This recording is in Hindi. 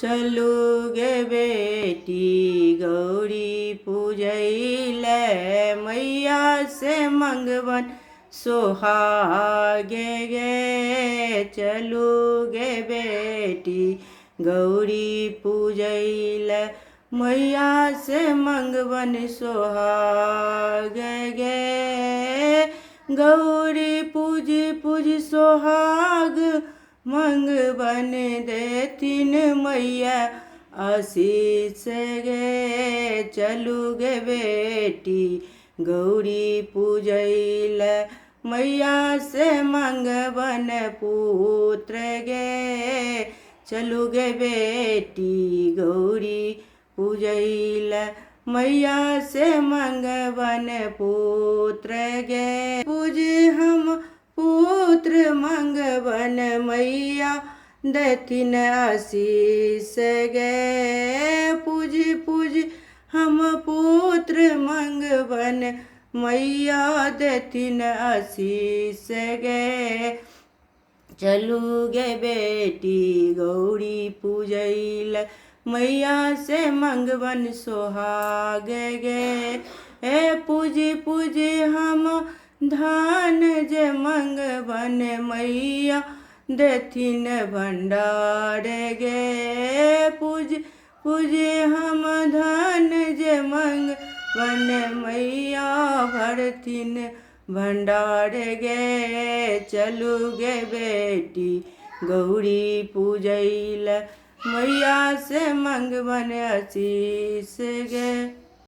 चलू गे बेटी गौरी पूजैले मैया से मंगवन सोहागे गे। चलू गे बेटी गौरी पूजैले मैया से मंगवन सोहागे गे। गौरी पूज पूज सोहाग मंगवन देथिन मैया आशीष गे। चलू गे बेटी गौरी पूजैले मैया से मंगवन पुत्र गे। चलू गे बेटी गौरी पूजैले मैया से मंगवन पुत्र गे। पूज हम पुत्र मंगवन मैया देथिन आशीष गे। पूज पूज हम पुत्र मंगवन मैया देथिन आशीष गे। चलू गे बेटी गौरी पूजैले मैया से मंगवन सोहाग गे। पूज पूज हम धान जे मंगवन मैया देथिन भंडार गे। पूज पूज हम धान जे मंगवन मैया भरथिन भंडार गे। चलू गे बेटी गौरी पूजैले मैया से मंगवन आशीष गे।